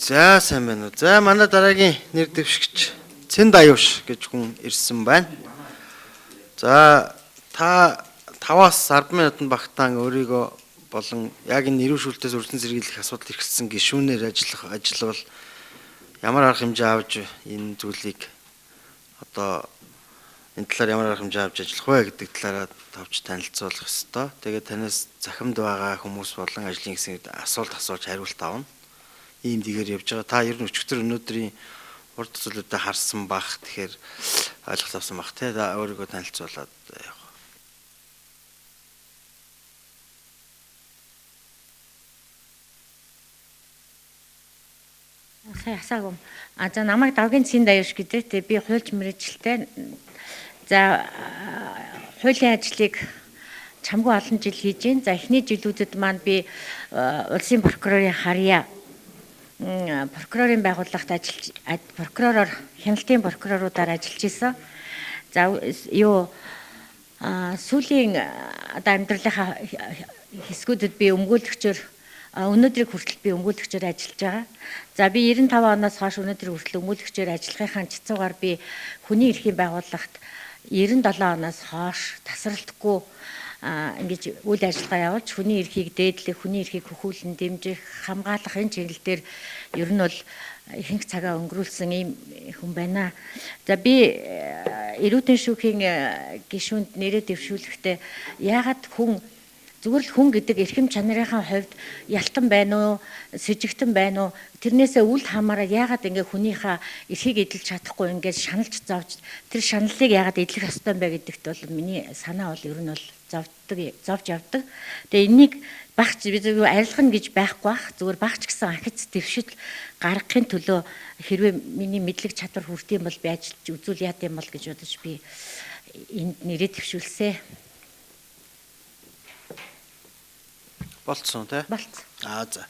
За сайн байна уу. За манай дараагийн нэр дэвшигч Цэн Даюуш гэж хүн ирсэн байна. За та 5-аас 10 минутанд багтаан өөрийгөө болон яг энэ нэрвэн шүүлтээс өрсөн сэргийлэх асуудал эрхэлсэн гишүүнээр ажиллавал ямар арга хэмжээ авч энэ зүйлийг одоо энэ талаар ямар арга хэмжээ авч ажиллах вэ гэдэг талаараа тавч танилцуулах ёстой. Тэгээд танаас захимд байгаа хүмүүс болон ажлын хэсэгт асуулт асууж хариулт авна. Ийм дэгээр явж байгаа. Та ер нь өчигдөр өнөөдрийн урд зүйлүүдэд харсан бах. Тэгэхээр ойлголт авсан бах те. Өөрийгөө танилцуулаад яах. Асаагүй. За намайг Давгийн Цэн Даюуш гэдэг. Би хуульч мэргэжилтэй. За хуулийн ажлыг чамгүй олон жил хийж байна. За эхний жилүүдэд маань би улсын прокурорын харьяа прокурорын байгууллагт ажиллаж прокуророор хяналтын прокуроруудаар ажиллаж исэн. За сүүлийн одоо амьдралынхаа хэсгүүдэд би өмгөөлөгчөөр өнөөдрийг хүртэл би өмгөөлөгчөөр ажиллаж байгаа. За би 95 оноос хойш өнөөдрийг хүртэл өмгөөлөгчөөр ажиллахын цэцүүгээр би хүний эрхийн байгууллагт 97 оноос хойш тасралтгүй ингэж үйл ажиллагаа явуулж хүний эрхийг дээдлэх, хүний эрхийг хөхүүлэн дэмжих, хамгаалах энэ чиглэлээр ер нь бол ихэнх цагаа өнгөрүүлсэн ийм хүн байна. За би эрүүдэн шүүхийн гишүүнд нэрээ дэвшүүлэхдээ яагаад зүгээр л хүн гэдэг эрхэм чанарынхаа хувьд ялтан байна уу, сэжигтэн байна уу, тэрнээсээ үл хамааран яагаад ингээ хүнийхээ эрхийг эдэлж чадахгүй ингээд шаналж зовж тэр шаналлыг яагаад эдлэх ёстой юм бэ гэдэгт бол миний санаа бол ер нь бол зовж явдаг. Тэгээ энийг багч арилгана гэж байхгүй бах зүгээр багч гэсэн анхиц дэвшил гаргахын төлөө хэрвээ миний мэдлэг чадвар хүрдэм бол би ажиллаж үзүүл яат юм бол гэж бодож би энд нэрээ дэвшүүлсэ. Болцсон тий? Болцсон.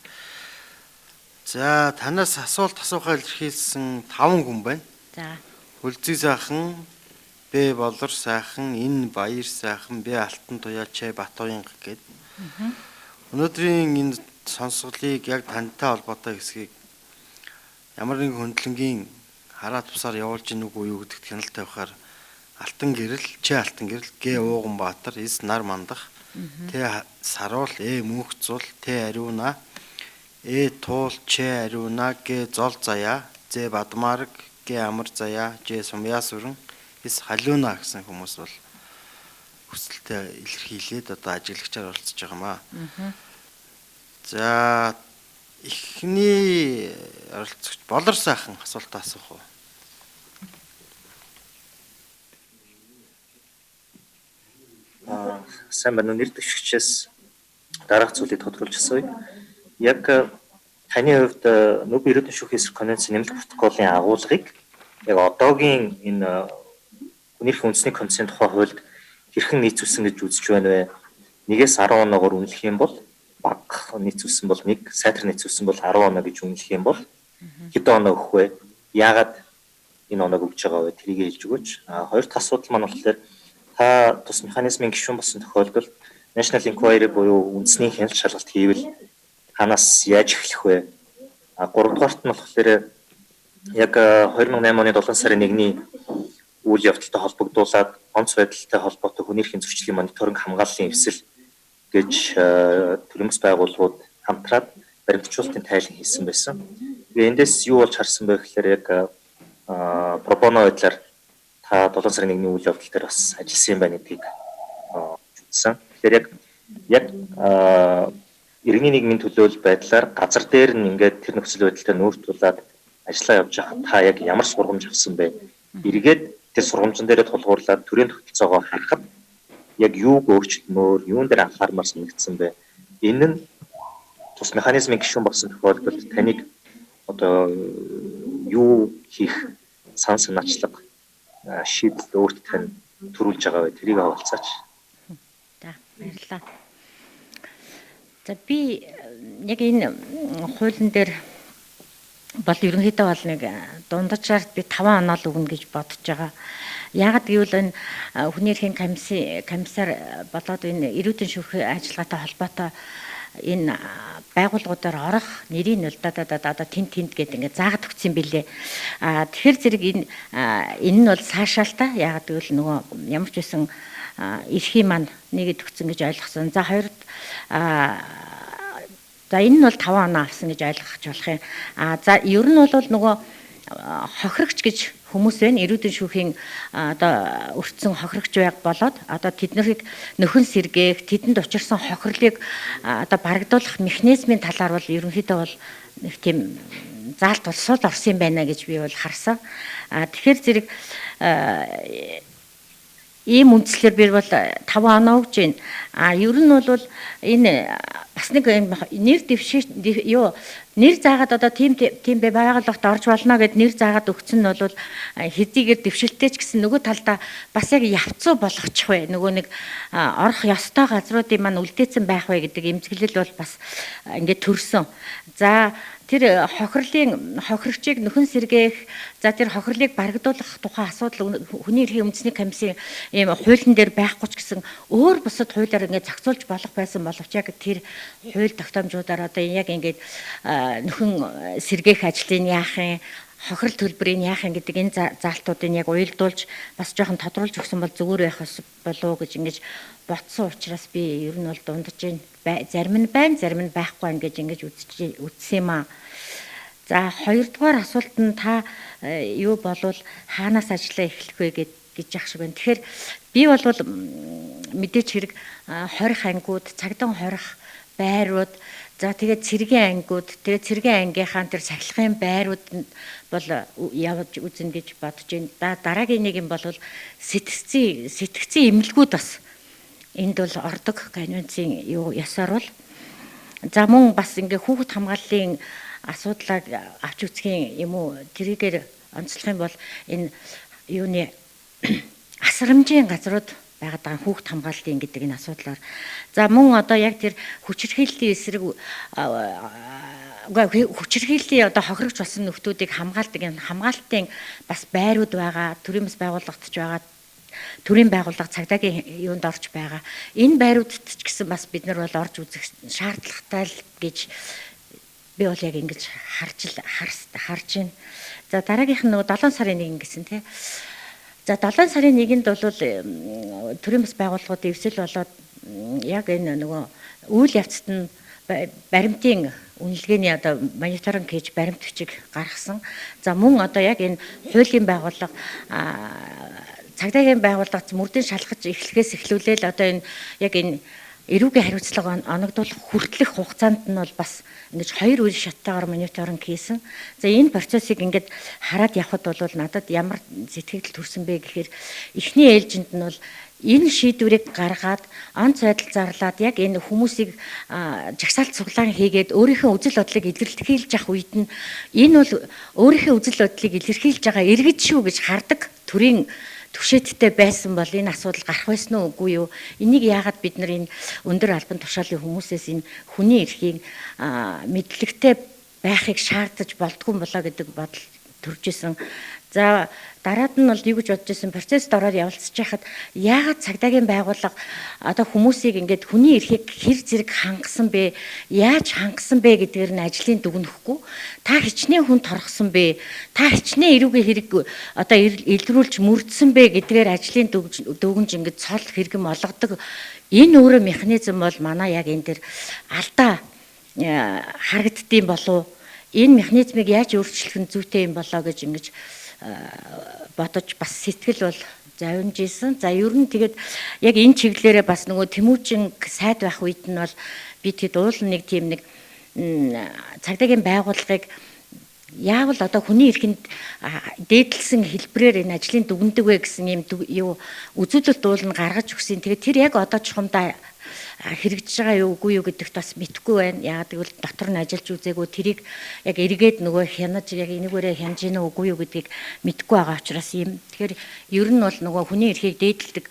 За танаас асуулт асуухаа илэрхийлсэн 5 хүн байна. За. Хүлзий сайхан, Б болор сайхан, энэ баяр сайхан, Б алтан туяа Ч Батуян гэд. Өнөөдрийн энэ сонсголыг яг тантай холбоотой хэсгийг ямар нэгэн хөндлөнгийн хараа тусаар явуулж ийн үгүй юу гэдэгт хяналт тавихаар алтан гэрэл, Ч алтан гэрэл, Г ууган баатар, С нар мандах, Т саруул, Э мөнх зул, Т ариуна, Э туул, Ч ариуна, Г зол заяа, З бадмарг, Г амар заяа, Ж сумьяа сүрэн, С халиуна гэсэн хүмүүс бол хүсэлтээ илэрхийлээд одоо ажиглагчаар оролцож байгаа юм аа. За эхний оролцогч болор сайхан асуулт асуух уу? Сайн байна уу, нэр дэвшигчээс дараах зүйлийг тодруулж асууя. Яг таны хувьд Нөб эрүүдэн шүүхийн эсрэг конвенцийн нэмэлт протоколын агуулгыг яг одоогийн энэ хүний эрхийн үндэсний конвенцийн тухай хуульд хэрхэн нийцүүлсэн гэж үзэж байна вэ? 1-ээс 10 оноогоор үнэлэх юм бол бага нийцүүлсэн бол 1, сайтар нийцүүлсэн бол 10 оноо гэж үнэлэх юм бол хэдэн оноо өгөх вэ? Яагаад энэ оноог өгж байгаа вэ? Тэрийг хэлж өгөөч. Хоёр дахь асуудал маань болохоор та тус механизмын гишүүн болсон тохиолдолд National Inquiry буюу үндэсний хяналт шалгалт хийвэл ханаас яаж эхлэх вэ? 3 дугаарт нь болохоор яг 2008 оны 7 сарын 1-ний үйл явдалтай холбогдуулаад онц байдалтай холбоотой хүний эрхийн зөрчлийн мониторинг хамгааллын эвсэл гэж төрөмс байгууллагууд хамтраад баримтжуулалтын тайлан хийсэн байсан. Тэгээ эндээс юу болж харсан бэ гэхээр яг пропоно байдлаар та 7 сарын 1-ний үйл явдал дээр бас ажилласан юм байна гэдгийг үзсэн. Тэгэхээр яг иргэний нийгмийн төлөөлөл байдлаар газар дээр нь ингээд тэр нөхцөл байдалтай нүүртүүлээд ажиллаа явж байхад та яг ямар сургамж авсан бэ? Эргээд тэр сургамжн дээрээ тулгуурлаад төрийн тогтолцоогоо харахад яг юуг өөрчлөмөр, юун дээр анхаармаар санагдсан бэ? Энэ нь тус механизмын гишүүн болсон тохиолдолд таныг одоо юу хийх сан санаачлага шийдэл өөрт тань төрүүлж байгаа вэ? Тэрийг авалцаач. За баярлалаа. За би яг энэ хуулийн дээр бол ерөнхийдөө бол нэг дундажаар би 5 оноо л өгнө гэж бодож байгаа. Яагаад гэвэл энэ хүний эрхийн комиссар болоод энэ эрүүдэн шүүхийн ажиллагаатай холбоотой энэ байгууллагуудаар орох нэрийг нь одоо тент гэдэг ингээд заагаад өгсөн билээ. Тэгэхээр зэрэг энэ нь бол саашаалтаа яагаад гэвэл нөгөө ямар ч байсан эрхийн маань нэгэд өгсөн гэж ойлгосон. За хоёрд за энэ нь бол 5 оноо авсан гэж ойлгох болох юм. За ер нь бол нөгөө хохирогч гэж хүмүүс байна. Эрүүдэн шүүхийн одоо өртсөн хохирогч байг болоод одоо тэднийг нөхөн сэргээх, тэдэнд учирсан хохирлыг одоо барагдуулах механизмын талаар бол ерөнхийдөө бол нэг тийм заалт болсод орсон юм байна гэж би бол харсан. Тэгэхээр зэрэг ийм үндслээр би бол 5 оноо өгж байна. Ер нь бол энэ бас нэг нэр дэвшиж нэр заагаад одоо тийм байгууллагт орж болно гэд нэр заагаад өгсөн нь бол хэдийгээр дэвшилтэй ч гэсэн нөгөө талдаа бас яг явцуу болгочих вэ. Нөгөө нэг орох ёстой газруудын маань үлдээсэн байх вэ гэдэг эмзэглэл бол бас ингээд төрсөн. За тэр хохирогчийг нөхөн сэргээх, за тэр хохирлыг барагдуулах тухай асуудал хүний эрхийн үндэсний комиссийн ийм хуулийн дээр байхгүй ч гэсэн өөр бусад хуулиар ингээд зохицуулж болох байсан боловч яг тэр хууль тогтоомжуудаар одоо яг ингээд нөхөн сэргээх ажлыг яах юм, хохирол төлбөрийг яах юм гэдэг энэ заалтуудыг яг уялдуулж бас жоохон тодруулж өгсөн бол зүгээр байх болов гэж ингэж ботсон учраас би ер нь бол дундаж зарим нь байна, зарим нь байхгүй байна гэж ингэж үзсэн юм аа. За хоёрдугаар асуулт нь та юу болвол хаанаас ажиллаа эхлэх вэ гэж яах шиг байна. Тэгэхээр би бол мэдээч хэрэг хорих ангиуд, цагдаа хорих байрууд, за тэгээд цэргийн ангиуд, тэгээд цэргийн ангийнхаа тэр сахилгын байрууд бол явж үзэн гэж бодож байна. Дараагийн нэг юм бол сэтгцийн эмнэлгүүд бас энд бол ордог конвенцийн ёсоор бол за мөн бас ингээ хүүхэд хамгааллын асуудлыг авч үзэх юм уу тэрийгээр онцлох юм бол энэ юуны асрамжийн газрууд байгаад байгаа хүүхэд хамгааллын гэдэг энэ асуудлаар за мөн одоо яг тэр хүчирхийллийн эсрэг хүчирхийллийн одоо хохирогч болсон нөхдүүдийг хамгаалдаг энэ хамгаалтын бас байрууд байгаа, төрийн бас байгууллагатж байгаа, төрийн байгууллага цагдаагийн юунд орж байгаа. Энэ байруудад ч гэсэн бас бид нар бол орж үзэх шаардлагатай л гэж би бол яг ингэж харж байна. За дараагийнх нь нөгөө 7 сарын 1 гэсэн тий. За 7 сарын 1-нд бол төрийн бас байгууллагууд эвсэл болоод яг энэ нөгөө үйл явцад нь баримтын үнэлгээний одоо мониторинг хийж баримт бичиг гаргасан. За мөн одоо яг энэ хуулийн байгууллага цагдаагийн байгууллагад мөрдийн шалгаж эхлэхээс эхлүүлээл одоо энэ яг энэ эрүүгийн хариуцлага оногдуулах хүртэлх хугацаанд нь бол бас ингэж 2 үе шаттайгаар мониторинг хийсэн. За энэ процессыг ингээд хараад явхад бол надад ямар сэтгэл төрсөн бэ гэхээр эхний ээлжинд нь бол энэ шийдвэрийг гаргаад онц байдал зарлаад яг энэ хүмүүсийг жагсаалт цуглаан хийгээд өөрийнхөө үзэл бодлыг илэрхийлж явах үед нь энэ бол өөрийнхөө үзэл бодлыг илэрхийлж байгаа иргэд шүү гэж хардаг төрийн түвшээдтэй байсан бол энэ асуудал гарах байсан уу үгүй юу? Энийг яагаад бид нар энэ өндөр албан тушаалын хүмүүсээс энэ хүний эрхийн мэдлэгтэй байхыг шаардаж болдгүй болоо гэдэг бодол төрж исэн. За дараад нь бол юу гэж бодож исэн процесс дороор явуулцж яхад яагаад цагдаагийн байгууллага одоо хүмүүсийг ингээд хүний эрхийг хэр зэрэг хангасан бэ? Яаж хангасан бэ гэдгээр нь ажлын дүгнэхгүй. Та хичнээн хүн торгосон бэ? Та хичнээн эрүүгийн хэрэг одоо илрүүлж мөрдсөн бэ гэдгээр ажлын дүгнж ингээд цол хэрэгэм олгодог. Энэ өөрөө механизм бол манай яг энэ дэр алдаа харагддсан болов. Энэ механизмыг яаж өөрчлөх нь зүйтэй юм болоо гэж ингэж бодож бас сэтгэл бол завинж исэн. За ер нь тэгээд яг энэ чиглэлээрээ бас нөгөө Тэмүүжин сайд байх үед нь бол би тэгэд уул нэг тийм нэг цагдаагийн байгууллагыг яавал одоо хүний эрхэнд дээдлсэн хэлбэрээр энэ ажлын дүгндэг вэ гэсэн юм юу үзүүлэлт уулна гаргаж өгсөн. Тэгээд тэр яг одоо чухамдаа хэрэгжиж байгаа юу үгүй юу гэдэгт бас мэдэхгүй байна. Яагаад гэвэл дотор нь ажиллаж үзээгүй тэрийг яг эргээд нөгөө хянаж яг энэгээрээ хянаж гинэ үгүй юу гэдгийг мэдэхгүй байгаа учраас юм. Тэгэхээр ер нь бол нөгөө хүний эрхийг дээдэлдэг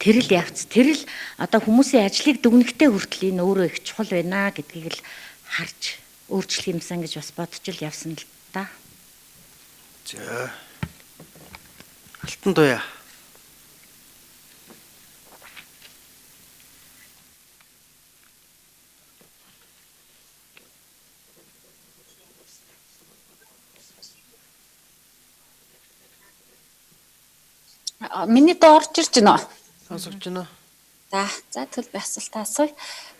тэрл явц тэрл одоо хүмүүсийн ажлыг дүгнэхтэй хүртэл энэ өөрөө их чухал байна гэдгийг л харж өөрчлөх юмсан гэж бас бодож л явсан л да. За Алтан туяа. Миний доо орж ирж байна уу? Сонсогч байна. За тэгвэл би асуултаа асууя.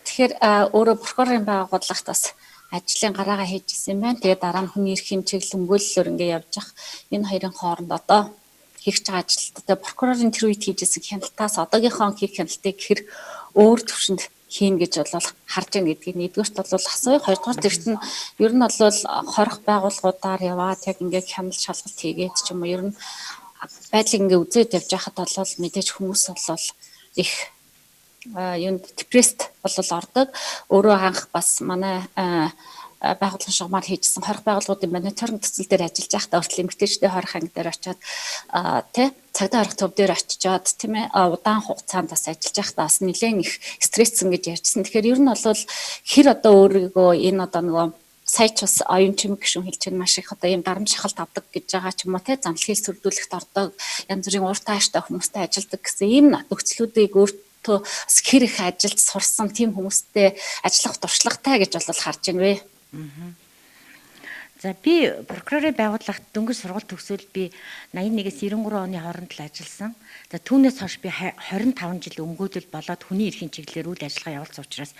Тэгэхээр өөрөө прокурорын байгууллагт бас ажлын гараагаа хийж ирсэн байна. Тэгээд дараа нь хүний эрхийн чиглэл өмгөөллөөр ингээ явж явах энэ хоёрын хооронд одоо хийх байгаа ажилтнаа прокурорын тэр үед хийжсэн хяналтаас одоогийнхоо хийх хяналтыг гэхэр өөр төвшөнд хийн гэж бол харж байгаа гэдгийг нэгдүгээрт бол асууя. Хоёрдугаар зэрэгт нь ер нь бол хорих байгууллагуудаар яваад яг ингээ хяналт шалгалт хийгээд ч юм уу ер нь байдлыг ингээ үзээд явж байхад бол мэдээж хүмүүс бол их юунд депресд бол ордог. Өөрөө анх бас манай байгууллагын шугамар хийжсэн хорих байгууллагуудын мониторинг төсөл дээр ажиллаж байхдаа хүртэл эмэгтэйчдийн хорих анги дээр очиод цагдаа хорих төв дээр очиод тийм ээ удаан хугацаанд бас ажиллаж байхдаа бас нэлээд их стресссэн гэж ярьжсэн. Тэгэхээр ер нь бол хэр одоо өөрийгөө энэ одоо нөгөө сая ч бас оюун чимэг гişүн хэлж байгаа маш их одоо ийм дарамт шахалт авдаг гэж байгаа ч юм уу те замлахыг сүрдүүлэхт ордог янз бүрийн урт тааштай хүмүүстэй ажилладаг гэсэн ийм нөхцлүүдийг өөртөө хэр их ажилд сурсан тийм хүмүүстэй ажиллах туршлагатай гэж бол харж байна вэ. За би прокурорын байгууллагт дөнгөж сургалт төгсөөл би 81-ээс 93 оны хооронд л ажилласан. За түүнээс хойш би 25 жил өмгөөлөл болоод хүний эрхийн чиглэлээр үйл ажиллагаа явуулсан учраас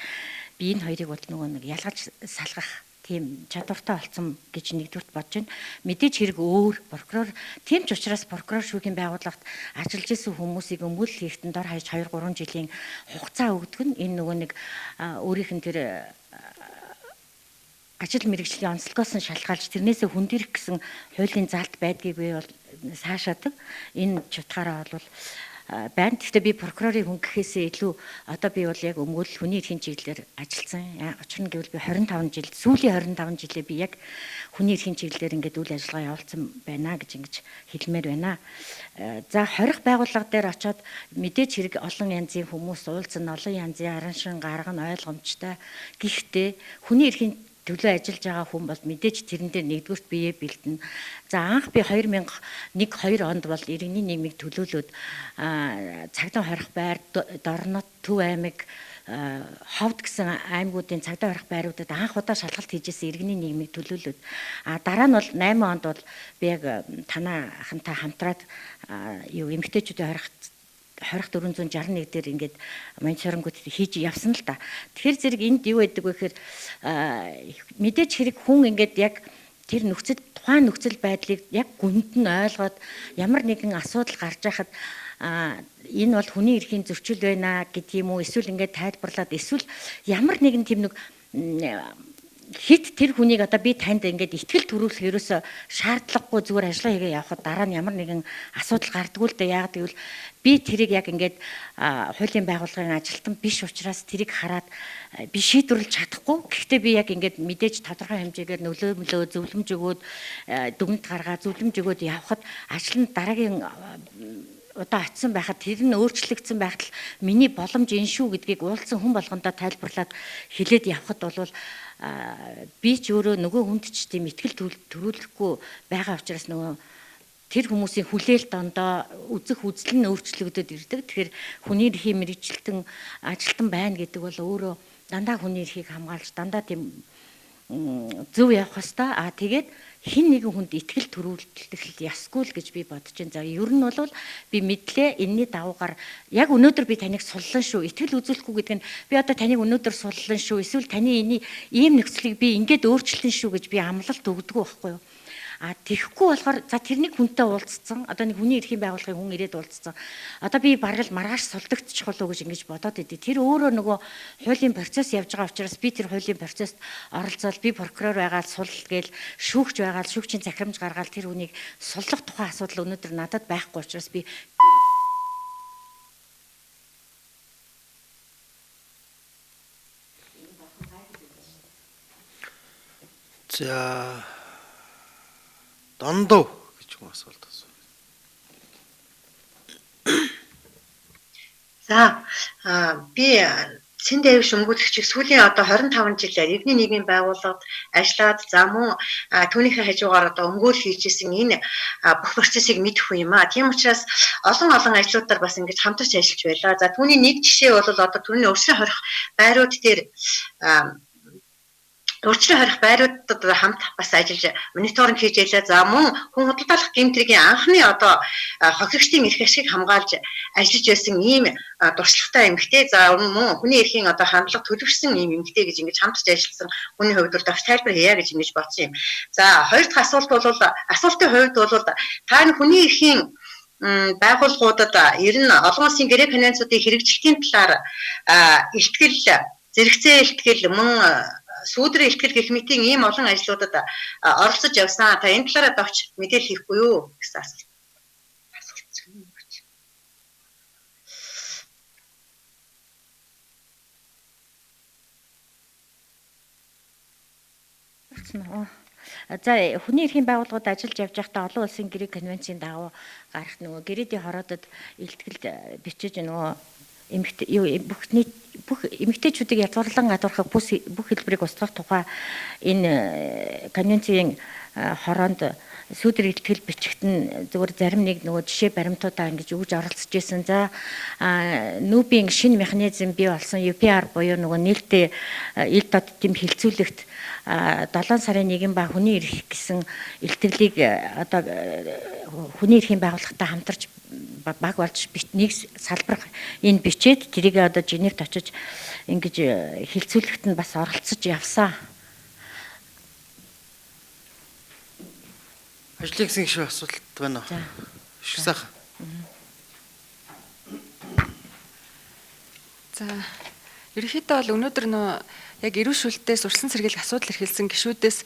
би энэ хоёрыг бол нөгөө нэг ялгаж салгах тийм чадвартай болсон гэж нэгдүгürt бодож байна. Мэдээж хэрэг өөр прокурор тийм ч учраас прокурор шүүхийн байгууллагт ажиллаж исэн хүмүүсийг өмгөөлөл хийхэд дор хаяж 2-3 жилийн хугацаа өгдөг нь энэ нөгөө нэг өөрийнх нь тэр ажил мэргэжлийн онцлогоос нь шалгаалж тэрнээсээ хүндэрх гэсэн хуулийн заалт байдгийг би бол цаашаадаг. Энэ чутгаараа бол байна. Гэхдээ би прокурорыг хөнгөхөөсөө илүү одоо би бол яг өмгөөлөл хүний эрхийн чиглэлээр ажилласан. Учир нь гэвэл би 25 жил сүүлийн 25 жилээ би яг хүний эрхийн чиглэлээр ингээд үйл ажиллагаа явуулсан байна гэж ингэж хэлмээр байна. За хорих байгууллага дээр очиод мэдээж хэрэг олон янзын хүмүүс уулзсан, олон янзын аран шин гарга нь ойлгомжтой. Гэхдээ хүний эрхийн төлөө ажиллаж байгаа хүн бол мэдээж тэрэн дээр нэгдүгürt бие бэлдэнэ. За анх би 2001-2 онд бол иргэний нийгмийг төлөөлөөд цагдаа хорих байр Дорнот, Төв аймаг, Ховд гэсэн аймагуудын цагдаа хорих байруудад анх удаа шалгалт хийжсэн иргэний нийгмийг төлөөлөөд дараа нь бол 8 онд бол би яг танаа ахантай хамтраад эмэгтэйчүүдийн хорих 461 дээр ингээд мониторингууд хийж явсан л да. Тэгэхээр зэрэг энд юу байдаг вэ гэхээр мэдээж хэрэг хүн ингээд яг тэр тухайн нөхцөл байдлыг яг гүнд нь ойлгоод ямар нэгэн асуудал гарч байхад энэ бол хүний эрхийн зөрчил байна гэдэг юм уу эсвэл ингээд тайлбарлаад эсвэл ямар нэгэн тийм нэг хит тэр хүнийг одоо би танд ингээд ихтгэл төрүүлэх ерөөсө шаардлагагүй зүгээр ажиллаа хийгээ явхад дараа нь ямар нэгэн асуудал гардггүй л дээ. Яг гэвэл би тэрийг яг ингээд хуулийн байгууллагын ажилтан биш учраас тэрийг хараад би шийдвэрлэж чадахгүй. Гэхдээ би яг ингээд мэдээж тодорхой хэмжээгээр нөлөөлөө зөвлөмж өгөөд дүгнэлт гаргаа зөвлөмж өгөөд явхад ажил нь дараагийн одоо очисон байхад тэр нь өөрчлөгдсөн байхад миний боломж энэ шүү гэдгийг уулзсан хүн болгондоо тайлбарлаад хэлээд явхад бол би ч өөрөө нөгөө хүнд ч тийм ихтгэл төрүүлэхгүй байгаа учраас нөгөө тэр хүмүүсийн хүлээлт дондоо үзэх үзэл нь өөрчлөгдөд ирдэг. Тэгэхээр хүний эрхийн мэргэжилтэн ажилтан байна гэдэг бол өөрөө дандаа хүний эрхийг хамгаалж дандаа тийм зөв явах хэвээр. Тэгээд хин нэгэн хүнд ихтгэл төрүүлэх ясгүй л гэж би бодож байна. За ер нь бол би мэдлээ энэний давуугаар яг өнөөдөр би таныг суллан шүү. Ихтгэл үзүүлэхгүй гэдэг нь би одоо таныг өнөөдөр суллан шүү. Эсвэл таны эний ийм нөхцөлийг би ингээд өөрчлөн шүү гэж би амлалт өгдөг байхгүй юу? Тэгэхгүй болохоор за тэрнийг хүнтэй уулзсан. Одоо нэг хүний эрхийн байгууллагын хүн ирээд уулзсан. Одоо би бараг л маргааш сулдагдчих болов уу гэж ингэж бодоод идэв. Тэр өөрөө нөгөө хуулийн процесс явж байгаа учраас би тэр хуулийн процессд оролцоод би прокурор байгаад сул гээл шүүгч байгаад шүүгчийн захирамж гаргаад тэр хүнийг суллах тухайн асуудал өнөөдөр надад байхгүй учраас би за Дондоо гэж хүн асуулт асуув. За би Сэн дэвш өмгөөлөгчийг сүүлийн одоо 25 жилээр иргэний нийгмийн байгууллагад ажиллаад за мөн түүнийхээ хажуугаар одоо өмгөөл хийж исэн энэ бүх процессыг мэдэх юм аа. Тийм учраас олон ажлуудаар бас ингэж хамтарч ажиллаж байлаа. За түүний нэг жишээ бол одоо түүний өрсөлийн хорих байрууд дээр урьдчилан хорих байруудад хамт бас ажиллаж мониторинг хийж ялаа. За мөн хүн худалдаалах гэмтрийн анхны одоо хохирогчдын эрх ашиг хамгаалж ажиллаж байсан ийм туршлагатай эмэгтэй. За мөн хүний эрхийн одоо хандлага төлөвшсөн ийм эмэгтэй гэж ингэж хамтарч ажилласан хүний хувьд бол давч тайлбар хийя гэж ингэж бодсон юм. За хоёр дахь асуултын хувьд бол та хүний эрхийн байгууллагуудад ер нь олон улсын гэрээ конвенцуудыг хэрэгжүүлэхийн талаар ихтгэл, зэрэгцээ ихтгэл, мөн сүүдрийн ихтгэл гэх мэтийн ийм олон ажлуудад оролцож явсан. Та энэ талаараа давч мэдээлэл хийхгүй юу гэсэн асуулт. За хүний эрхийн байгууллагууд ажиллаж явж байхдаа олон улсын гэрээ конвенцийн дагуу гарах нөгөө гэрээдийн хороодод илтгэл бичиж нөгөө бүх эмэгтэйчүүдийг язгуурлан гадуурхах бүх хэлбэрийг устгах тухай энэ конвенцийн хороонд сүүдэр илтгэл бичигт нь зөвхөн зарим нэг нөгөө жишээ баримтуудаа ингэж өгж оролцож исэн. За нүүбийн шинэ механизм бий болсон UPR буюу нөгөө нээлттэй ил додтын хилцүүлэгт 7 сарын 1 ба хүний эрх гэсэн илтгэлийг одоо хүний эрхийн байгууллагатай хамтарч баг болж нэг салбар энэ бичээд тэрийг одоо Женевт очиж ингэж хилцүүлэгт нь бас оролцож явсан. Ажлын гэсэн гişүү асуулт байна уу? Их сайхан. За ерөнхийдөө бол өнөөдөр нөө яг эрүүл шүүлтээс урьдчилан сэргийлэх асуудал эрхэлсэн гишүүдээс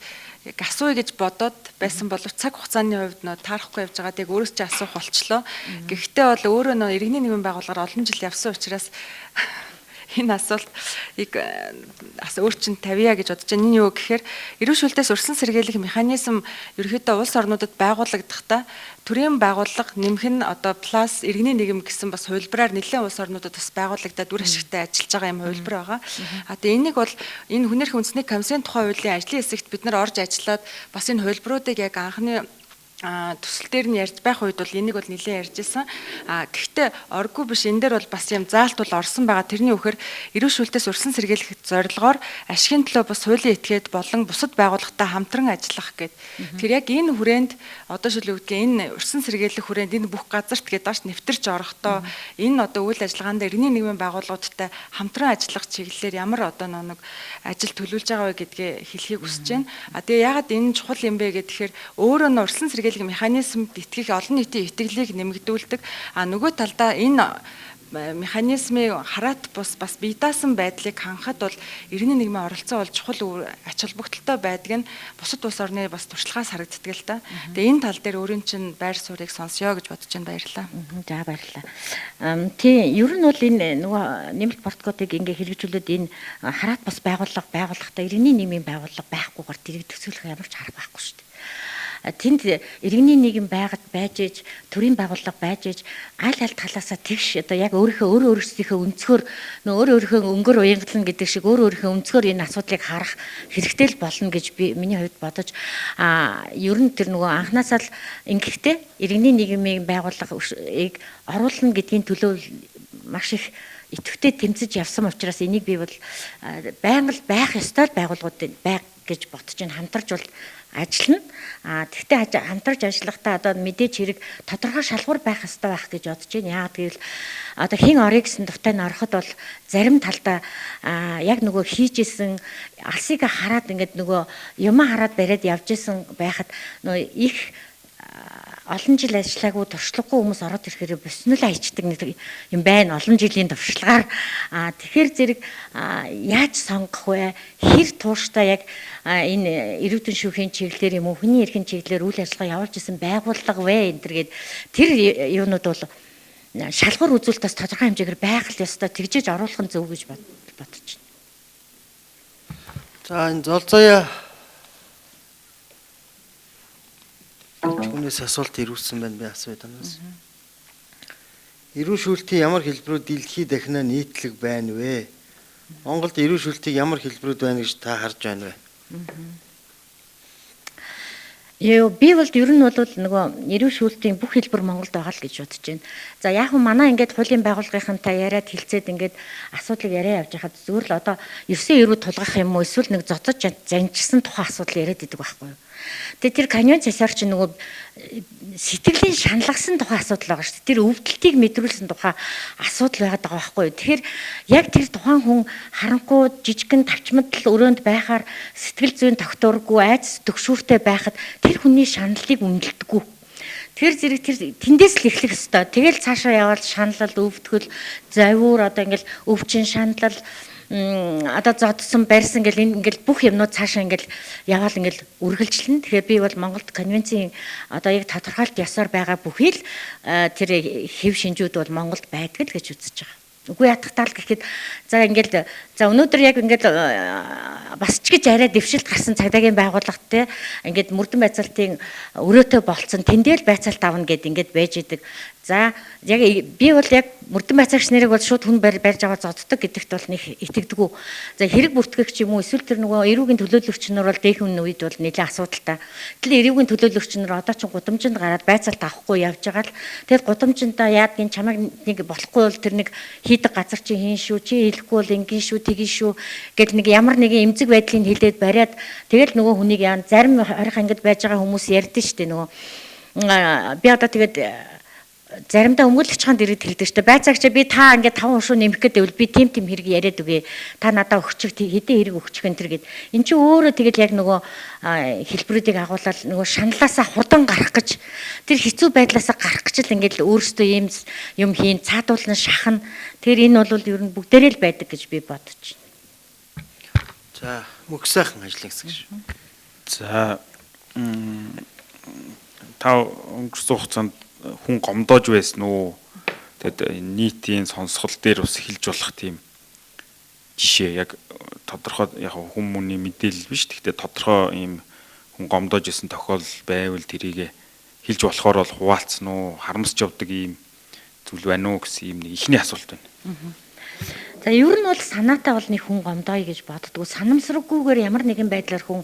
яг асууя гэж бодоод байсан боловч цаг хугацааны хувьд нөө таарахгүй явж байгаад яг өөрөөс ч асуух болчлоо. Гэхдээ бол өөрөө нөө иргэний нийгмийн байгууллагаар олон жил явсан учраас энэ асуултыг өөр чинь тавья гэж бодож байна. Энэ юу гэхээр эрүүл шүүлтээс урьдчилан сэргийлэх механизм ерөнхийдөө улс орнуудад байгууллагдахдаа төрийн байгууллага нэмэх нь одоо плюс иргэний нийгэм гэсэн бас хувилбараар нэлээд улс орнуудад бас байгууллагадад үр ашигтай ажиллаж байгаа юм хувилбар байгаа. Тэгээ энийг бол энэ хүн эрхийн үндэсний комиссийн тухай хуулийн ажлын хэсэгт бид нар орж ажиллаад бас энэ хувилбаруудыг яг анхны төсөл дээр нь ярьж байх үед бол энийг бол нэлээд ярьж исэн. Гэхдээ оргүй биш энэ дээр бол бас юм заалт бол орсон байгаа. Тэрний үхээр эрүүл шүүлтээс урьдчилан сэргийлэх зорилгоор ашигын төлөө бас хуулийн этгээд болон бусад байгууллагатай хамтран ажиллах гэд. Тэгэхээр яг энэ хүрээнд одоо шилжүүлдэг энэ урьдчилан сэргийлэх хүрээнд энэ бүх газарт гээд доош нэвтэрч орохдоо энэ одоо үйл ажиллагаанд иргэний нийгмийн байгууллагуудтай хамтран ажиллах чиглэлээр ямар одоо нэг ажил төлөвлөж байгаа вэ гэдгээ хэлхийг хүсэж байна. Тэгээ ягаад энэ чухал юм бэ гэхээр өөрөө нь урьдчилан сэргийлэх механизмд итгэх олон нийтийн итгэлийг нэмэгдүүлдэг. Нөгөө талдаа энэ механизмыг хараат бас бие даасан байдлыг хангахад бол иргэний нийгмийн оролцоо бол чухал ач холбогдолтой байдаг нь бусад улс орны бас туршлагаас харагддаг л да. Тэгээ энэ тал дээр өөрийн чинь байр суурийг сонсё гэж бодож байна. Баярлалаа. За баярлалаа. Тийм ер нь бол энэ нөгөө нэмэлт протоколыг ингээ хэрэгжүүлээд энэ хараат бас байгууллагатай иргэний нийгмийн байгууллага байхгүйгээр тэрийг төсөөлөх ямар ч арга байхгүй шүү дээ. Тэнд иргэний нийгэм байгаад байж ээж төрийн байгууллага байж ээж аль талаасаа тэгш одоо яг өөрийнхөө өнцгөр өөрийнхөө өнгөр уянгална гэдэг шиг өөрийнхөө өнцгөр энэ асуудлыг харах хэрэгтэй л болно гэж би миний хувьд бодож ер нь тэр нөгөө анханасаа л ингэхдээ иргэний нийгмийн байгууллагыг оруулна гэдгийн төлөө маш их идэвхтэй тэмцэж явсан учраас энийг би бол байнга л байх ёстой байгууллагууд байг гэж бодож байна. Хамтарч бол ажиллана. Тэгвэл хамтарч ажиллахдаа одоо мэдээж хэрэг тодорхой шалгуур байх ёстой байх гэж бодож байна. Яагаад гэвэл одоо хин орё гэсэн дуртай нь ороход бол зарим талдаа яг нөгөө хийж исэн алсыг хараад ингээд нөгөө юм хараад бариад явж исэн байхад нөгөө их олон жил ажиллаагүй туршлагагүй хүмүүс ороод ирэхээр боснол хайчдаг нэг юм байна. Олон жилийн туршлагаар тэгэхээр зэрэг яаж сонгох вэ? Хэр тууштай яг энэ эрүүтэн шүүхийн чиглэлээр юм уу хүний эрхийн чиглэлээр үйл ажиллагаа явуулж исэн байгууллага вэ энэ төргээд тэр юунууд бол шалгуур үзүүлэлтээс тодорхой хэмжээгээр байх л ёстой тэгжээж оруулах нь зөв гэж бодож байна. За энэ золзоёо Түүнээс асуулт ирүүлсэн байна би асууя танаас. Эрүүл шүүлтийн ямар хэлбэрүүд дэлхийд дахинаа нийтлэг байна вэ? Монголд эрүүл шүүлтийг ямар хэлбэрүүд байна гэж та харж байна вэ? Ёо би бол ер нь бол нөгөө эрүүл шүүлтийн бүх хэлбэр Монголд байгаа л гэж бодож байна. За яг нь манай ингээд хуулийн байгууллагынхантай яриад хэлцээд ингээд асуудлыг яриа явж хахад зүгээр л одоо 9-9 тулгах юм уу эсвэл нэг зодож занжсан тухайн асуудал яриад идэг байхгүй юу. Тэгээ тэр каньон цасаар чи нөгөө сэтгэлийн шаналгасан тухайн асуудал байгаа шүү дээ. Тэр өвдөлтийг мэдрүүлсэн тухайн асуудал байгаад байгаа байхгүй юу. Тэгэхээр яг тэр тухайн хүн харанхуй жижигхэн тавчмадл өрөөнд байхаар сэтгэл зүйн тогтворгүй айц төгшүүртэй байхад тэр хүний шаналлыг үнэлдэггүй. Тэр зэрэг тэр тэндээс л эхлэх ёстой. Тэгэл цаашаа яваад шаналл өвдгөл завиур одоо ингээл өвчин шаналл одоо зодсон барьсан гэл энэ ингээл бүх юмнууд цаашаа ингээл яваал ингээл үргэлжлэн. Тэгэхээр би бол Монголд конвенцийн одоо яг тодорхойлт ёсоор байгаа бүхий л тэр хэв шинжүүд бол Монголд байдаг л гэж үзэж байгаа. Үгүй ятгатаал гэхэд за ингээл за өнөөдөр яг ингээл бас ч гэж арай дэвшилт гарсан цагдаагийн байгууллагт те ингээд мөрдөн байцаалтын өрөөтэй болцсон тэндэл байцаалт авна гэд ингээд байж идэг. За яг би бол яг мөрдөн байцаагч нарыг бол шууд хүн барьж аваад зоддог гэдэгт бол нэг итгэдэггүй. За хэрэг бүртгэгч юм уу эсвэл тэр нөгөө эрүүгийн төлөөлөгч нар бол дээх үн үед бол нэлээд асуудалтай. Тэгэл эрүүгийн төлөөлөгч нар одоо ч гудамжинд гараад байцаалт авахгүй явж байгаа л тэгэл гудамжиндаа яадгийн чамайг нэг болохгүй бол тэр нэг хийдэг газар чи хийн шүү чи хэлэхгүй бол ингийн шүү тгий шүү гэд нэг ямар нэгэн эмзэг байдлыг хэлээд бариад тэгэл нөгөө хүнийг яа зарим оройн ангид байж байгаа хүмүүс ярьдэн штэ нөгөө би одоо тэгээд заримдаа өмгөөлөгч хаанд ирээд хэлдэг шүү дээ. Байцаагчаа би та ингээд 5 хушуу нэмэх гэдэг би тийм хэрэг яриад үгүй. Та надаа өгчих хэдэн хэрэг өгчих энэ төр гэд. Энд чи өөрөө тэгэл яг нөгөө хэлбэрүүдийг агуулаад нөгөө шаналлаасаа хурдан гарах гэж тэр хэцүү байдлаасаа гарах гэж л ингээд өөрөөсөө ийм юм хийн цаадуулна шахна. Тэр энэ бол ер нь бүгдээрээ л байдаг гэж би бодож байна. За мөх сайхан ажлын хэсэг шүү. За та өнгөрсөн хугацаанд хүн гомдоож байсан уу? Тэгэд нийтийн сонсгол дээр бас хэлж болох тийм жишээ яг тодорхой яг хүмүүний мэдээлэл биш. Гэхдээ тодорхой ийм хүн гомдоож байсан тохиолдол байвал тэрийг хэлж болохоор бол хуваалцсан уу? Харамсч явдаг ийм зүйл байна уу гэсэн ийм нэг ихний асуулт байна. За ер нь бол санаатай бол нэг хүн гомдоё гэж боддгоо. Санамсраггүйгээр ямар нэгэн байдлаар хүн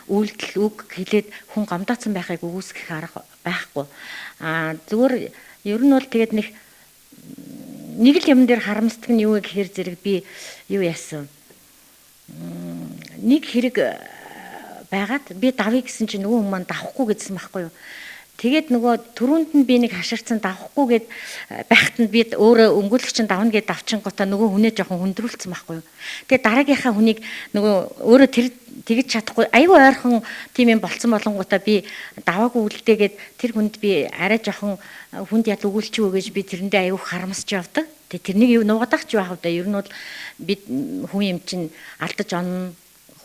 үйлдэл үг хэлээд хүн гомдоцсон байхыг үгүйсгэх арга байхгүй. Зүгээр ер нь бол тэгээд нэг л юм дээр харамсдаг нь юу гэхээр зэрэг би юу яасан. Нэг хэрэг байгаад би давъя гэсэн чинь нөгөө хүн маань давахгүй гэсэн байхгүй юу. Тэгээд нөгөө түрүүнд нь би нэг хаширцсан давхгүйгээд байхад нь би өөрөө өмгөөлөгч нь давна гэдээ давчингуудаа нөгөө хүнээ жоохон хүндрүүлсэн байхгүй юу. Тэгээд дараагийнхаа хүнийг нөгөө өөрөө тэр тэгж чадахгүй аюу ойрхон тийм юм болцсон болонгуудаа би даваагүй үлдээгээд тэр хүнд би арай жоохон хүнд яд өгүүлчихвөө гэж би тэрэндээ аюу харамсч явдаг. Тэгээд тэрнийг юу нуугадах ч байх уу да. Ер нь бол би хүн юм чинь алдаж онно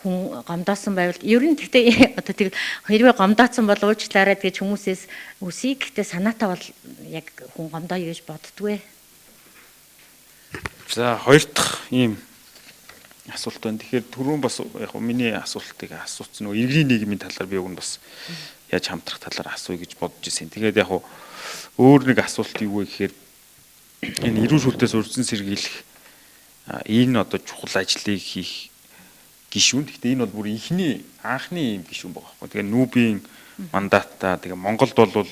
хүн гомдоосон байвал ер нь гэхдээ одоо тэг хэрвээ гомдоосон бол уучлаарай гэж хүмүүсээс үсий гэхдээ санаатаа бол яг хүн гомдооё гэж боддгүй. За хоёр дахь ийм асуулт байна. Тэгэхээр түрүүн бас яг миний асуултыг асуусан нөгөө иргэний нийгмийн талаар би өгн бас яаж хамтрах талаар асууя гэж бодож ирсэн. Тэгээд яг өөр нэг асуулт юу вэ гэхээр энэ эрүүл шүүлтээс урьдчилан сэргийлэх энэ одоо чухал ажлыг хийх гишүүн. Гэхдээ энэ бол бүр ихний анхны юм гишүүн байгаа байхгүй. Тэгээ нүүбийн мандаттай тэгээ Монголд бол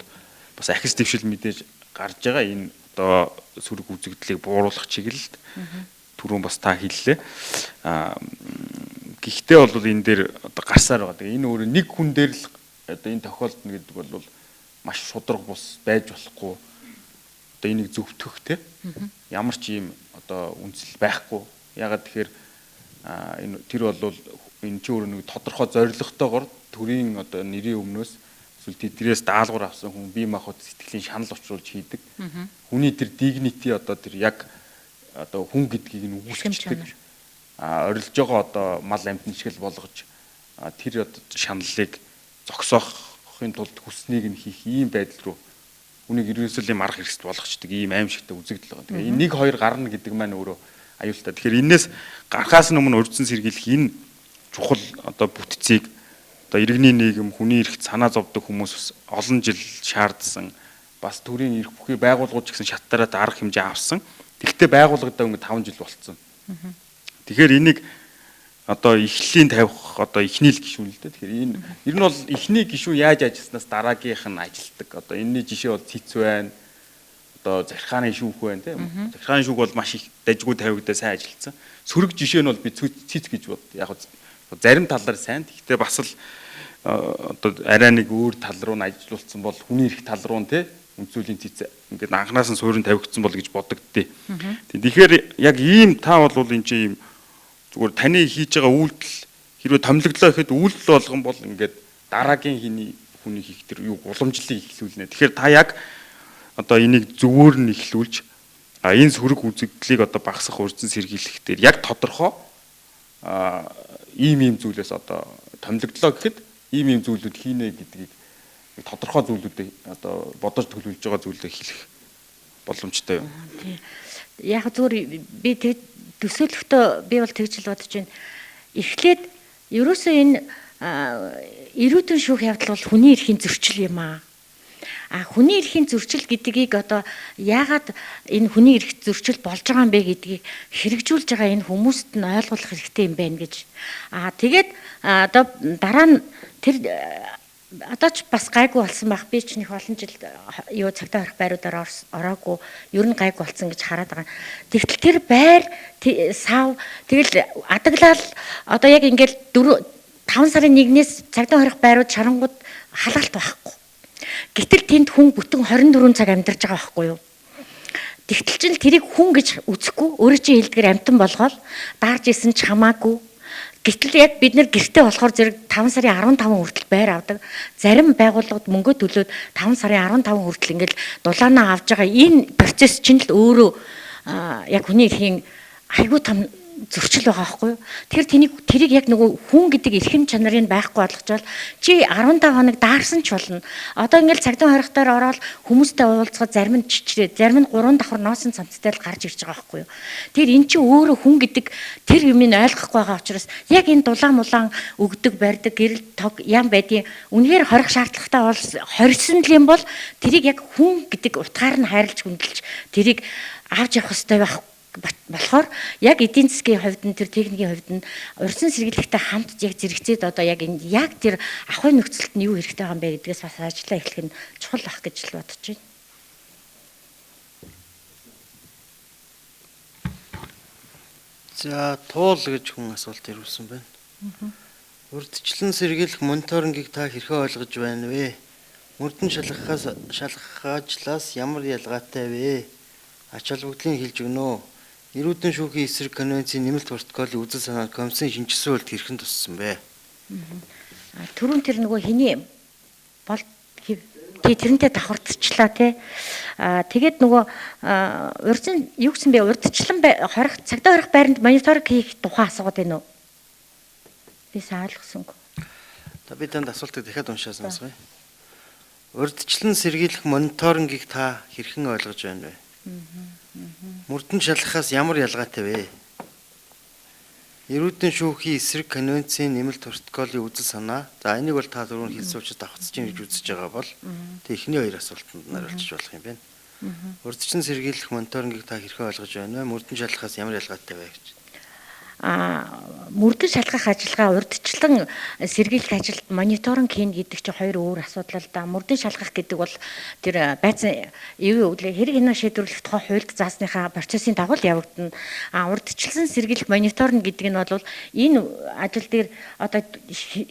бас ахис дэвшил мэдээж гарч байгаа энэ одоо сөрөг үзэгдлийг бууруулах чиглэлд түрүүн бас та хэллээ. Гэхдээ бол энэ дээр одоо гарсаар байгаа. Тэгээ энэ өөрөө нэг хүн дээр л одоо энэ тохиолдно гэдэг бол маш шудраг бус байж болохгүй. Одоо энийг зөвтгөх те ямар ч юм одоо үндэслэл байхгүй. Ягаад тэгэхээр энэ тэр бол энэ ч өөр нэг тодорхой зорилготойгоор төрийн одоо нэрийн өмнөөс эсвэл тэдгээрээс даалгавар авсан хүн бие махбод сэтгэлийн шанал учруулж хийдэг. Хүний тэр дигнити одоо тэр яг одоо хүн гэдгийг нь үгүйсгдэг. Орилж байгаа одоо мал амьтан шиг л болгож тэр одоо шаналлыг зогсоохын тулд хүснийг нь хийх ийм байдал руу үнийг ерөөсөлийн арга хэрэгсэл болгочдөг ийм аимшигтай үзэгдэл байгаа. Тэгээ энэ 1-2 гарна гэдэг маань өөрөө аюултай. Тэгэхээр энэс гарахаас өмнө урьдчилан сэргийлэх энэ чухал одоо бүтцийг одоо иргэний нийгэм хүний эрхт санаа зовдөг хүмүүс бас олон жил шаардсан бас төрийн эрх бүхий байгууллагууд гэсэн шаттараа арга хэмжээ авсан. Тэгвэл байгууллагадаа өнгө 5 жил болцсон. Тэгэхээр энийг одоо эхлэлийн тавих одоо эхний л гишүүн л дээ. Тэгэхээр энэ ер нь бол эхний гишүүн яаж ажилласнаас дараагийнх нь ажилтдаг. Одоо энэний жишээ бол цэц байна. Одоо захиргааны шүүх байна тийм. Захиргааны шүүх бол маш их дажгүй тавигдаа сайн ажилласан. Сөрөг жишээ нь бол би цэц гэж бод. Яг зарим талаар сайн. Гэхдээ бас л одоо арай нэг өөр тал руу нь ажиллуулсан бол хүний эрх тал руу тий үнцүүлийн цэц ингээд анханаас нь суурин тавигдсан бол гэж бодогдтыг. Тэгэхээр яг ийм та бол энэ чинь ийм зүгээр таны хийж байгаа үйлдэл хэрвээ томилогдлоо гэхэд үйлдэл болгон бол ингээд дараагийн хүний хийх тэр юу уламжлалыг эхлүүлнэ. Тэгэхээр та яг одоо энийг зөвөр нь эхлүүлж энэ сөрөг үзэгдлийг одоо багасгах урьдчилан сэргийлэх дээр яг тодорхой ийм зүйлээс одоо томилогдлоо гэхэд ийм зүйлүүд хийнэ гэдгийг тодорхой зүйлүүдээ одоо бодож төлөвлөж байгаа зүйлээ хэлэх боломжтой юм. Яг зүгээр би төсөөлөхдөө би бол тэгж л бодож байна. Эхлээд ерөөсөө энэ эрүүдэн шүүх явдал бол хүний эрхийн зөрчил юм аа. Хүний эрхийн зөрчил гэдгийг одоо яагаад энэ хүний эрх зөрчил болж байгаа юм бэ гэдгийг хэрэгжүүлж байгаа энэ хүмүүст нь ойлгуулах хэрэгтэй юм байна гэж. Тэгээд одоо дараа нь тэр одоо ч бас гайгүй болсон байх. Би ч нэг олон жил юу цагтаа орох байруудаар ороогүй. Ер нь гайгүй болсон гэж хараад байгаа. Тэгтэл тэр байр сав тэгэл адаглал одоо яг ингээл 5 сарын 1-ээс цагтаа орох байрууд шарангууд халаалт байхгүй. Гэтэл тэнд хүн бүтэн 24 цаг амьдарч байгаа байхгүй юу? Тэгтэл чинь тэрийг хүн гэж үзэхгүй өөрөө чи хэлдгэр амтан болгоод даарж исэн ч хамаагүй. Гэтэл яг бид нэр гэртээ болохоор зэрэг 5 сарын 15 хүртэл байр авдаг. Зарим байгууллагууд мөнгө төлөөд 5 сарын 15 хүртэл ингээл дулаанаа авж байгаа энэ процесс чинь л өөрөө яг хүний эрхийн айгүй том зөрчил байгаа байхгүй юу? Тэрийг яг нөгөө хүн гэдэг эрхэм чанарыг байхгүй болгочвол чи 15 хоног даарсан ч болно. Одоо ингээл цагдаа хорихтаар ороод хүмүүстэй уулзгаад зарим нь чичрээд, зарим нь 3 давхар ноосон цамцтай л гарч ирж байгаа байхгүй юу? Тэр эн чи өөрөө хүн гэдэг тэр юмыг ойлгохгүй байгаа учраас яг энэ дулаан мулаан өгдөг, барьдаг, гэрэл тог ям байдгийн үнэхээр хорих шаардлагатай бол хорьсон л юм бол тэрийг яг хүн гэдэг утгаар нь хайрлж хүндэлж тэрийг авч явах хэрэгтэй байх болохоор яг эдийн засгийн хувьд нь тэр техникийн хувьд нь урьдчилан сэргийлэхтэй хамт яг зэрэгцээд одоо яг энэ яг тэр ахуйн нөхцөлд нь юу хэрэгтэй байгаа юм бэ гэдгээс бас ажиллаа эхлэх нь чухал байх гэж л бодож байна. За туул гэж хүн асуулт ирүүлсэн байна. Урьдчилан сэргийлэх мониторингийг та хэрхэн ойлгож байна вэ? Мөрдөн шалгахаачлаас ямар ялгаатай вэ? Ач холбогдлын хэлж өгнө үү? Эрүүдэн шүүхийн эсрэг конвенцийн нэмэлт протоколын үзэл санаанд комиссын шинжилсэн үйлдэл хэрхэн туссан бэ? Түрүүн тэр нөгөө хэний бол тэрнтэй давхардчлаа тий. Тэгээд нөгөө урьдчилан юу гэсэн бэ? Урьдчилан хорих цагдаа хорих байранд мониторинг хийх тухай асуугаад байна уу? Би сайн ойлгосонгүй. Би танд асуултыг дахиад уншаа сонсгоё. Урьдчилан сэргийлэх мониторингийг та хэрхэн ойлгож байна вэ? Мөрдөн шалгахаас ямар ялгаатай вэ? Эрүүдэн шүүхийн эсрэг конвенцийн нэмэлт протоколын үзэл санаа. За энийг бол та түрүүн хэлсэн учраас давхцаж гэж үзэж байгаа бол тэг эхний хоёр асуултанд хариулчих болох юм байна. Урьдчилан сэргийлэх мониторингийг та хэрхэн ойлгож байна вэ? Мөрдөн шалгахаас ямар ялгаатай вэ гэж. Мөрдөн шалгах ажиллагаа урьдчилан сэргийлэх ажилд мониторинг хийн гэдэг чинь хоёр өөр асуудал л да. Мөрдөн шалгах гэдэг бол тэр байцаан юу вэ? Хэрэг хянаа шийдвэрлэх тухай хуульд заасныхаа процессын дагуу явагдана. Урьдчилан сэргийлэх мониторинг гэдэг нь бол энэ ажил дээр одоо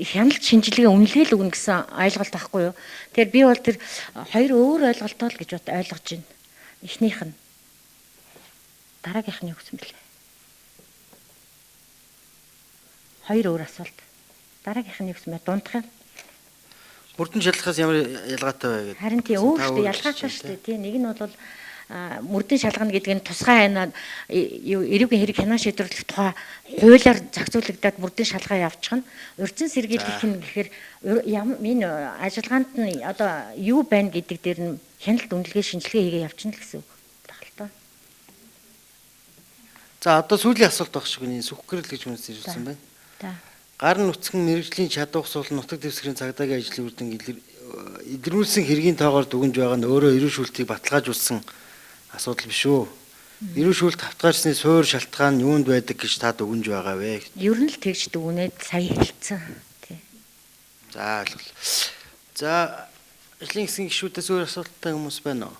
хяналт шинжилгээ үнэлгээл өгнө гэсэн ойлголт байхгүй юу? Тэгэхээр би бол тэр хоёр өөр ойлголтоо л гэж ойлгож байна. Эхнийх нь дараагийнх нь юу гэсэн бэлээ? Хоёр өөр асуулт. Дараагийнх нь юу гэсэн бэ? Дундах юм. Мөрдөн шалгахаас ямар ялгаатай вэ гэдэг. Харин тийм өөртөө ялгаатай шүү дээ. Тийм нэг нь бол мөрдөн шалгана гэдэг нь тусгай хянаа эрүүгийн хэрэг хянаа шийдвэрлэх тухай хуулиар зохицуулагдаад мөрдөн шалгаа явуучих нь урьдчилан сэргийлэх нь гэхээр энэ ажиллагаанд нь одоо юу байна гэдэг дээр нь хяналт үнэлгээ шинжилгээ хийгээ явуулчихна л гэсэн үг байна л та. За одоо сүүлийн асуулт байх шиг энэ сүхгэрэл гэж үнэс ирүүлсэн байна. Гар нүцгэн мэрэгжлийн чадвах сул нутаг дэвсгэрийн цагдаагийн ажлын үр дүн илрүүлсэн хэргийн тоогоор дүгнж байгаа нь өөрөө эрүүл шүүлтгийг баталгаажуулсан асуудал биш үү? Эрүүл шүүлт автгаарсны суур шалтгаан юунд байдаг гэж та дүгнж байгаа вэ? Ер нь л тэгж дүгнээд сая хэлсэн. Тий. За ойлголоо. За ажлын хэсгийн гишүүдээс өөр асуулттай хүмүүс байна уу?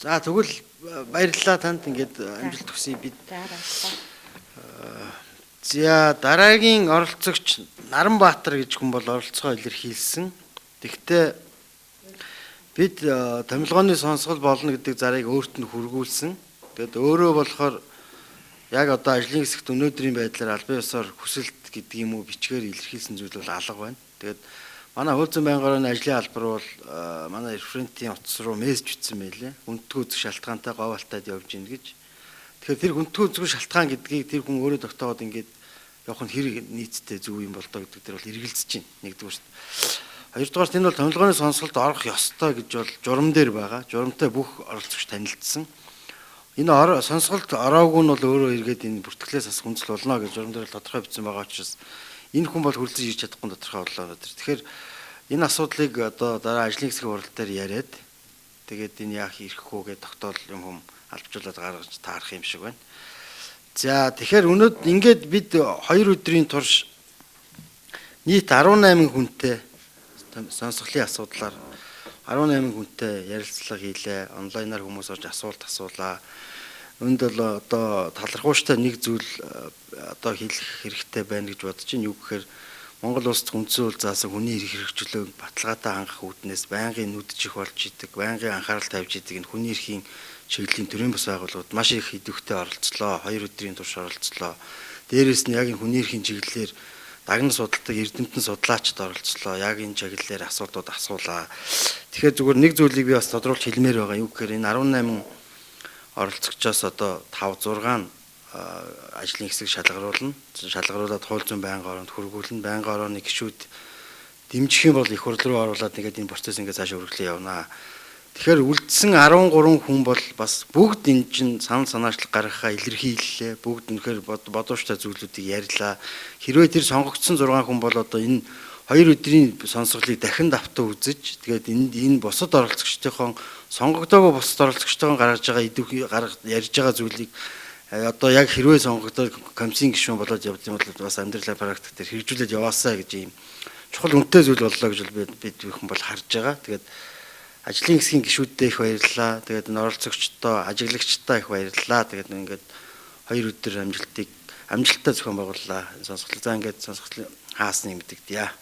За тэгвэл баярлалаа танд ингээд амжилт хүсье бид. За дараагийн оролцогч Наранбаатар гэж хүн бол оролцоо илэрхийлсэн. Тэгвэл бид томилгооны сонсгол болно гэдэг зарыг өөрт нь хүргүүлсэн. Тэгэд өөрөө болохоор яг одоо ажлын хэсэгт өнөөдрийн байдлаар албан ёсоор хүсэлт гэдэг юм уу бичгээр илэрхийлсэн зүйл бол алга байна. Тэгэд манай хууль зүйн байнгын орны ажлын албар бол манай референтийн утас руу мессеж бичсэн байлээ. Хүндэтгүү үзэх шалтгаантай говалтайд явж гин гэж. Тэгэхээр тэр хүндэтгүү үзэх шалтгаан гэдгийг тэр хүн өөрөө тогтоогод ингээд явах нь хэрэг нийцтэй зөв юм болдоо гэдэг дээр бол эргэлзэж байна. Нэгдүгээр. Хоёрдугаар энэ бол томилгооны сонсголд орох ёстой гэж бол журам дээр байгаа. Журамтай бүх оролцогч танилцсан. Энэ сонсголд ороогүй нь бол өөрөө эргээд энэ бүртгэлээс бас хүнсэл болно гэж журам дээр тодорхой бичсэн байгаа учраас энэ хүн бол хүлцэж ирж чадахгүй тодорхой боллоо. Тэгэхээр энэ асуудлыг одоо дараа ажлын хэсгийн урал дээр яриад тэгээд энэ яах ирэхгүй гэдэг тогтоол юм албажуулаад гаргаж таарах юм шиг байна. За тэгэхээр өнөөдөр ингээд бид 2 өдрийн турш нийт 18 хүнтэй сонсголын асуудлаар 18 хүнтэй ярилцлага хийлээ. Онлайнаар хүмүүс орж асуулт асуулаа. Үүнд бол одоо талархууштай нэг зүйл одоо хэлэх хэрэгтэй байна гэж бодож байна. Юу гэхээр Монгол улсад хүнсэл заасан хүний эрх хэрэгжүүлээг баталгаатай хангах үүднээс байнгын нүдчих болж идэг, байнгын анхаарал тавьж идэг энэ хүний эрхийн чиглэлийн төрийн бас байгууллагууд маш их идэвхтэй оролцлоо. 2 өдрийн турш оролцлоо. Дээрээс нь яг энэ хүний эрхийн чиглэлээр дагна судалдаг эрдэмтэн судлаачд оролцлоо. Яг энэ чиглэлээр асуудлууд асуулаа. Тэгэхээр зүгээр нэг зүйлийг би бас тодруулж хэлмээр байгаа. Юу гэхээр энэ 18 оролцогчоос одоо 5 6 нь ажлын хэсэг шалгаруулна. Шалгаруулад хууль зүйн байнгын оронд хөргүүлнэ. Байнгын орооны гишүүд дэмжих юм бол их хурл руу оруулаад тэгээд энэ процесс ингээд цааш өргөлөө явнаа. Тэгэхээр үлдсэн 13 хүн бол бас бүгд энэ чинь санал санаачлаг гаргахаа илэрхийллээ. Бүгд үнэхээр бодууштай зүйлүүдийг ярьлаа. Хэрвээ тэр сонгогдсон 6 хүн бол одоо энэ 2 өдрийн сонсголыг дахин давтаа үзэж тэгээд энэ бусад оролцогчдын сонгогдоогүй бусад оролцогчтойгоо гаргаж байгаа ярьж байгаа зүйлийг одоо яг хэрвээ сонгогдоод комиссийн гишүүн болоод явд юм бол бас амьдралаа практик дээр хэрэгжүүлээд яваасаа гэж ийм чухал үнэтэй зүйл боллоо гэж бид бүхэн бол харж байгаа. Тэгээд ажлын хэсгийн гишүүдтэй их баярлалаа. Тэгээд энэ оролцогчдоо, ажиглагчдаа их баярлалаа. Тэгээд ингээд 2 өдөр амжилттай зохион байгууллаа. Сонсголоо. За ингээд сонсголын хаасны мэдэгдъя.